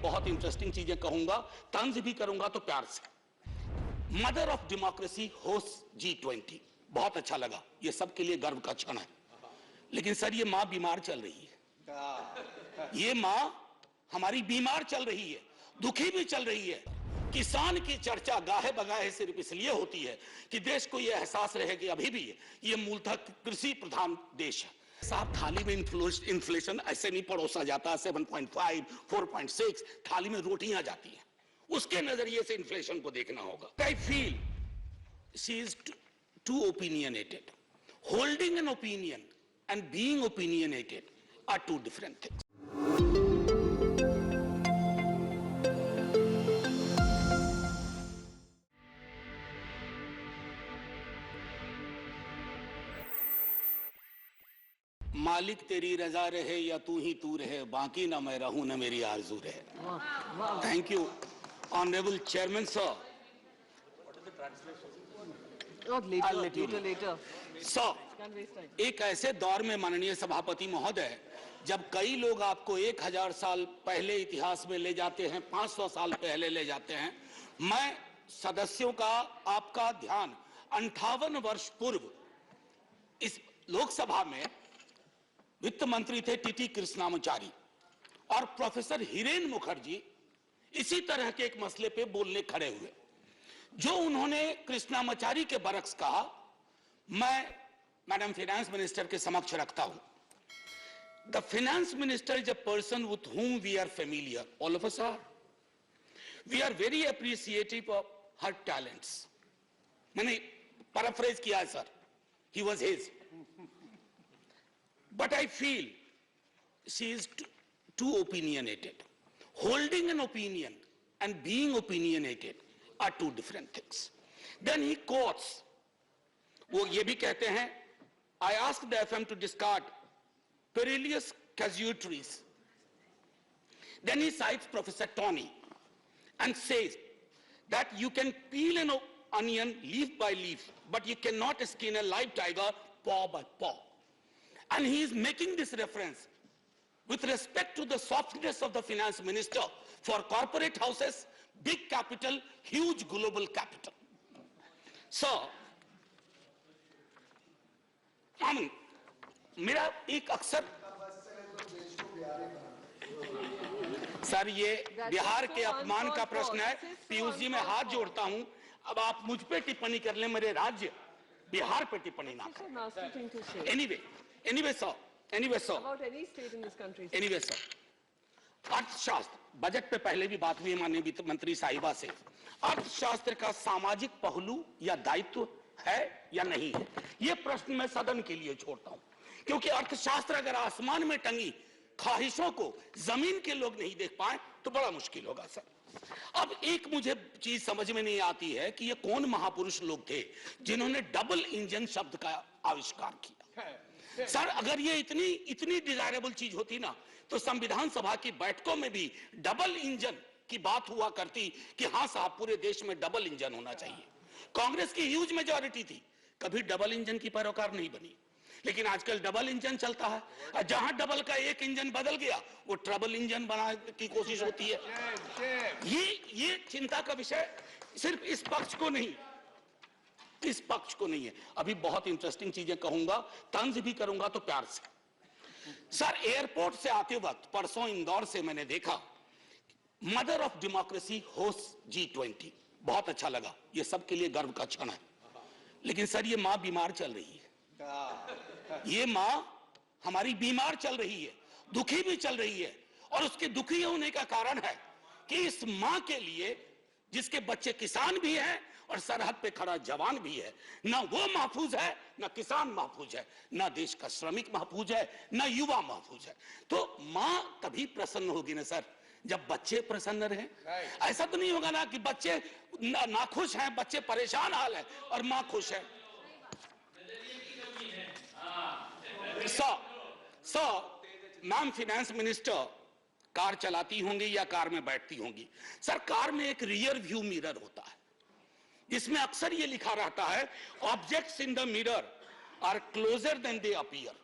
बहुत इंटरेस्टिंग चीजें कहूंगा, तंज भी करूंगा तो प्यार से। Mother of democracy host G20, बहुत अच्छा लगा, ये सबके लिए गर्व का क्षण है। लेकिन सर ये मां बीमार चल रही है, ये मां हमारी बीमार चल रही है, दुखी भी चल रही है। किसान की चर्चा गाहे बगाहे सिर्फ इसलिए होती है कि देश को यह एहसास रहे कि अभी भी ये मूलतः कृषि प्रधान देश है। साहब थाली में इन्फ्लेशन ऐसे नहीं परोसा जाता, 7.5 4.6 थाली में रोटियां जाती हैं, उसके नजरिए से इन्फ्लेशन को देखना होगा। I feel she is too opinionated. Holding an opinion and being opinionated are two different things. मालिक तेरी रजा रहे या तू ही तू रहे, बाकी ना मैं रहूं ना मेरी आरज़ू रहे। Thank you honourable chairman sir. What is the translation? Later. Sir, एक ऐसे दौर में माननीय सभापति महोदय, जब कई लोग आपको 1000 साल पहले इतिहास में ले जाते हैं, 500 साल पहले ले जाते हैं, मैं सदस्यों का आपका ध्यान 58 वर्ष पूर्व इस लोकसभा में वित्त मंत्री थे टीटी कृष्णामाचारी और प्रोफेसर हिरेन मुखर्जी इसी तरह के एक मसले पे बोलने खड़े हुए। जो उन्होंने कृष्णामाचारी के बरक्स कहा, मैं मैडम फाइनेंस मिनिस्टर के समक्ष रखता हूं। The finance minister is a person with whom we are familiar, all of us are. We are very appreciative of her talents. मैंने पैराफ्रेज किया है sir, he was his. But I feel she is too opinionated. Holding an opinion and being opinionated are two different things. Then he quotes, वो ये भी कहते हैं, I asked the FM to discard perilous casualties. Then he cites Professor Tony and says that you can peel an onion leaf by leaf, but you cannot skin a live tiger paw by paw. And he is making this reference with respect to the softness of the finance minister for corporate houses, big capital, huge global capital. So, मेरा एक अक्सर sir ये बिहार के अपमान का प्रश्न है, पीयूष जी मैं हाथ जोड़ता हूं, अब आप मुझ पे टिप्पणी कर ले, मेरे राज्य बिहार पे टिप्पणी ना करें। Anyway sir, about any state in this country. Anyway sir, अर्थशास्त्र, बजट पे पहले भी बात हुई माननीय वित्त मंत्री साहिबा से, अर्थशास्त्र का सामाजिक पहलू या दायित्व है या नहीं है, यह प्रश्न मैं सदन के लिए छोड़ता हूं, क्योंकि अर्थशास्त्र अगर आसमान में टंगी ख्वाहिशों को जमीन के लोग नहीं देख पाए तो बड़ा मुश्किल होगा सर। अब एक मुझे चीज समझ में नहीं आती है कि ये कौन महापुरुष लोग थे जिन्होंने डबल इंजन शब्द का आविष्कार किया। सर अगर ये इतनी डिजायरेबल चीज होती ना तो संविधान सभा की बैठकों में भी डबल इंजन की बात हुआ करती कि हां साहब पूरे देश में डबल इंजन होना चाहिए। कांग्रेस की ह्यूज मेजॉरिटी थी, कभी डबल इंजन की पैरोकार नहीं बनी, लेकिन आजकल डबल इंजन चलता है, जहां डबल का एक इंजन बदल गया वो ट्रबल इंजन बनाने की कोशिश होती है। ये चिंता का विषय सिर्फ इस पक्ष को नहीं, इस पक्ष को नहीं है। अभी बहुत इंटरेस्टिंग चीजें कहूंगा, तंज भी करूंगा तो प्यार से। सर एयरपोर्ट से आते वक्त परसों इंदौर से मैंने देखा mother of democracy host G20, बहुत अच्छा लगा, ये सबके लिए गर्व का क्षण है। लेकिन सर ये मां बीमार चल रही है, ये मां हमारी बीमार चल रही है, दुखी भी चल रही है, और उसके दुखी होने का कारण है कि इस मां के लिए जिसके बच्चे किसान भी हैं और सरहद पे खड़ा जवान भी है, ना वो महफूज है, ना किसान महफूज है, ना देश का श्रमिक महफूज है, ना युवा महफूज है। तो मां तभी प्रसन्न होगी ना सर जब बच्चे प्रसन्न रहें। ऐसा तो नहीं होगा ना कि बच्चे नाखुश हैं, बच्चे परेशान हाल है और मां खुश है। मैम फाइनेंस मिनिस्टर कार चलाती होंगी या कार में बैठती होंगी। सर कार में एक रियर व्यू मिरर होता है जिसमें अक्सर यह लिखा रहता है objects in the mirror are closer than they appear.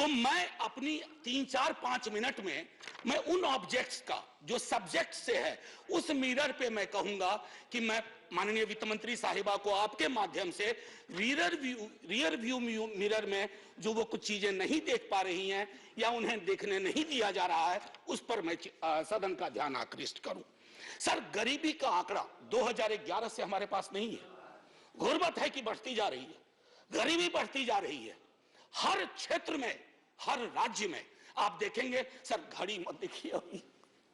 तो मैं अपनी 3-4-5 मिनट में मैं उन ऑब्जेक्ट्स का जो सब्जेक्ट से है उस मिरर पे मैं कहूंगा कि मैं माननीय वित्त मंत्री साहिबा को आपके माध्यम से रियर व्यू मिरर में जो वो कुछ चीजें नहीं देख पा रही हैं या उन्हें देखने नहीं दिया जा रहा है उस पर मैं सदन का ध्यान आकृष्ट करूं। सर, गरीबी का आंकड़ा 2011 से हमारे पास नहीं है। गुर्बत है कि बढ़ती जा रही है, गरीबी बढ़ती जा रही है हर क्षेत्र में, हर राज्य में। आप देखेंगे सर, घड़ी मत देखिए, अभी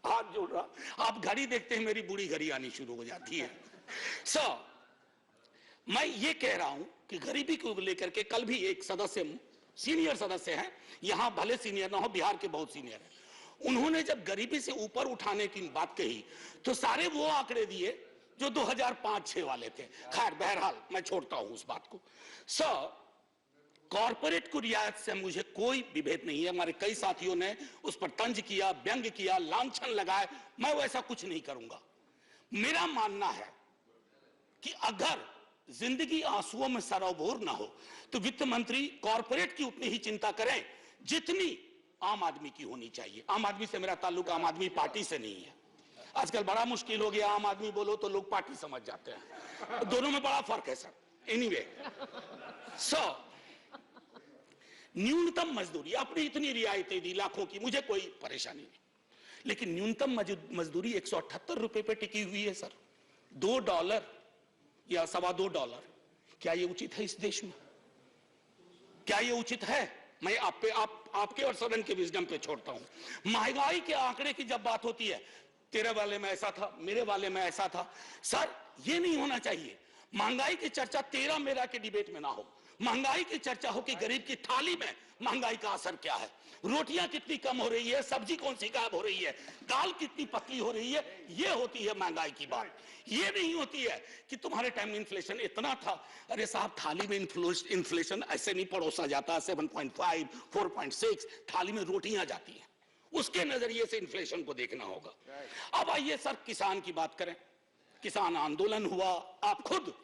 हाथ जोड़ रहा, आप घड़ी देखते हैं मेरी बूढ़ी घड़ी आनी शुरू हो जाती है। सर, मैं ये कह रहा हूं कि गरीबी को लेकर के कल भी एक सदस्य, सीनियर सदस्य हैं, यहां भले सीनियर ना हो, बिहार के बहुत सीनियर हैं, उन्होंने जब गरीबी से ऊपर उठाने की बात कही तो सारे वो आंकड़े दिए जो 2005-6 वाले थे। खैर, बहरहाल मैं छोड़ता हूं उस बात को। सर, कॉर्पोरेट को रियायत से मुझे कोई विभेद नहीं है। हमारे कई साथियों ने उस पर तंज किया, व्यंग किया, लांछन लगाए, मैं वैसा कुछ नहीं करूंगा। मेरा मानना है कि अगर जिंदगी आंसुओं में सरोबोर ना हो तो वित्त मंत्री कॉर्पोरेट की उतनी ही चिंता करें जितनी आम आदमी की होनी चाहिए। आम आदमी से मेरा ताल्लुक आम आदमी पार्टी से नहीं है। आजकल बड़ा मुश्किल हो गया, आम आदमी बोलो तो लोग पार्टी समझ जाते हैं, दोनों में बड़ा फर्क है सर। एनीवे, सो न्यूनतम मजदूरी, आपने इतनी रियायतें दी लाखों की, मुझे कोई परेशानी नहीं, लेकिन न्यूनतम मजदूरी 178 रुपए पे टिकी हुई है सर। $2 या $2.25, क्या ये उचित है इस देश में? क्या ये उचित है? मैं आपके और सदन के विजडम पे छोड़ता हूं। महंगाई के आंकड़े की जब बात होती है, तेरे वाले में ऐसा था, मेरे वाले में ऐसा था, सर ये नहीं होना चाहिए। महंगाई की चर्चा तेरा मेरा के डिबेट में ना हो, महंगाई की चर्चा हो कि गरीब की थाली में महंगाई का असर क्या है, रोटियां कितनी कम हो रही है, सब्जी कौन सी गायब हो रही है, दाल कितनी पतली हो रही है, ये होती है महंगाई की बात। ये नहीं होती है कि तुम्हारे टाइम में इन्फ्लेशन इतना था। अरे साहब, थाली में इन्फ्लेशन ऐसे नहीं परोसा जाता, 7.5, 4.6 थाली में रोटियां जाती हैं, उसके नजरिए से इन्फ्लेशन को देखना होगा। अब आइए सर, किसान की बात करें। किसान आंदोलन हुआ, आप खुद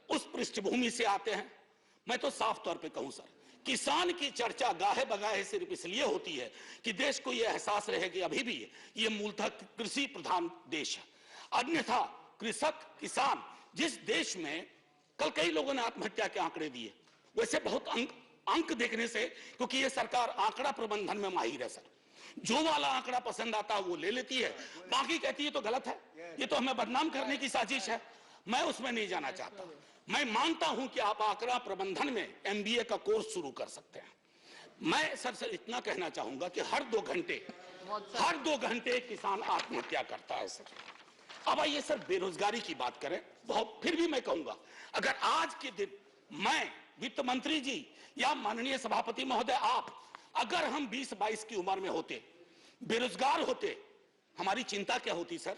उस पृष्ठभूमि से आते हैं। मैं तो साफ तौर पे कहूं सर, किसान की चर्चा गाहे बगाहे सिर्फ इसलिए होती है कि देश को यह एहसास रहे कि अभी भी ये मूलतः कृषि प्रधान देश है। अन्यथा कृषक, किसान, जिस देश में कल कई लोगों ने आत्महत्या के आंकड़े दिए, वैसे बहुत अंक देखने से, क्योंकि ये सरकार आंकड़ा प्रबंधन में माहिर है सर, जो वाला आंकड़ा पसंद आता है वो ले लेती है, बाकी कहती है तो गलत है, ये तो हमें बदनाम करने की साजिश है। मैं उसमें नहीं जाना चाहता। मैं मानता हूं कि आप आंकड़ा प्रबंधन में MBA का कोर्स शुरू कर सकते हैं। मैं सर से इतना कहना चाहूंगा कि हर 2 घंटे किसान आत्महत्या करता है सर। अब आइए सर, बेरोजगारी की बात करें। बहुत फिर भी मैं कहूंगा, अगर आज के दिन मैं, वित्त मंत्री जी या माननीय सभापति महोदय आप, अगर हम 20-22 की उम्र में होते, बेरोजगार होते, हमारी चिंता क्या होती सर?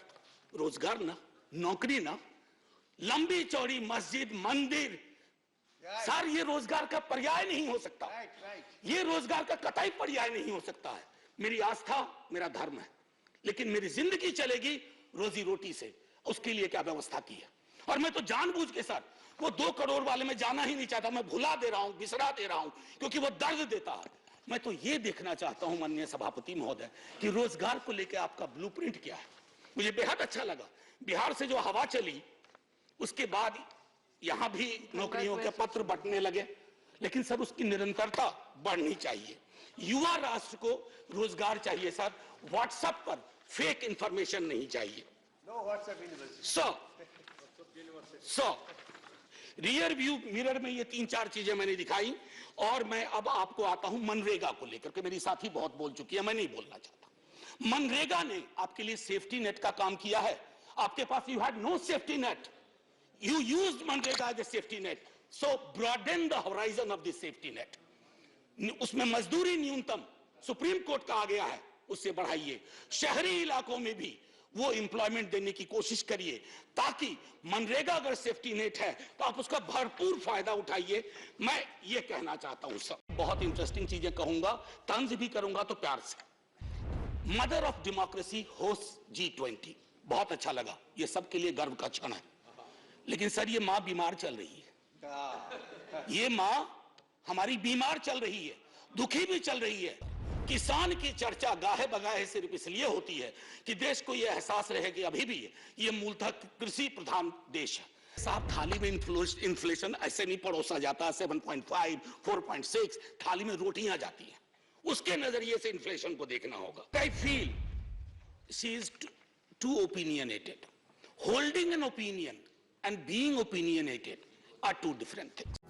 रोजगार ना, नौकरी ना, लंबी चौड़ी मस्जिद, मंदिर, सर ये रोजगार का पर्याय नहीं हो सकता। ये रोजगार का कतई पर्याय नहीं हो सकता है। मेरी आस्था मेरा धर्म है, लेकिन मेरी जिंदगी चलेगी रोजी रोटी से, उसके लिए क्या व्यवस्था की है। और मैं तो जानबूझ के सर वो 2 करोड़ वाले में जाना ही नहीं चाहता, मैं भुला दे रहा हूं, बिसरा दे रहा हूं, क्योंकि वो दर्द देता है। मैं तो ये देखना चाहता हूं माननीय सभापति महोदय कि रोजगार को लेकर आपका ब्लूप्रिंट क्या है। मुझे बेहद अच्छा लगा, बिहार से जो हवा चली उसके बाद यहां भी नौकरियों के पत्र बंटने लगे, लेकिन सर उसकी निरंतरता बढ़नी चाहिए। युवा राष्ट्र को रोजगार चाहिए सर, व्हाट्सएप पर फेक इंफॉर्मेशन नहीं चाहिए। सो रियर व्यू मिरर में ये 3-4 चीजें मैंने दिखाई, और मैं अब आपको आता हूं मनरेगा को लेकर के। मेरी साथी बहुत बोल चुकी है, मैं नहीं बोलना चाहता। मनरेगा ने आपके लिए सेफ्टी नेट का काम किया है। आपके पास you had no safety net, you used MNREGA as a safety net, so broaden the horizon of this safety net. उसमें मजदूरी न्यूनतम सुप्रीम कोर्ट का आ गया है, उससे बढ़ाइए। शहरी इलाकों में भी वो एम्प्लॉयमेंट देने की कोशिश करिए, ताकि मनरेगा अगर सेफ्टी नेट है तो आप उसका भरपूर फायदा उठाइए। मैं ये कहना चाहता हूं सर, बहुत इंटरेस्टिंग चीजें कहूंगा, तंज भी करूंगा तो प्यार से। Mother of democracy host G20, बहुत अच्छा लगा, ये सबके लिए गर्व का क्षण है। लेकिन सर ये मां बीमार चल रही है, ये मां हमारी बीमार चल रही है। दुखी भी चल रही है। किसान की चर्चा गाहे बगाहे सिर्फ इसलिए होती है कि देश को यह एहसास रहे कि अभी भी ये मूलतः कृषि प्रधान देश है। साहब, थाली में इन्फ्लेशन ऐसे नहीं परोसा जाता। 7.5, 4.6 थाली में रोटियां जाती हैं, उसके नजरिए से इन्फ्लेशन को देखना होगा। I feel she is too opinionated. Holding an opinion and being opinionated are two different things.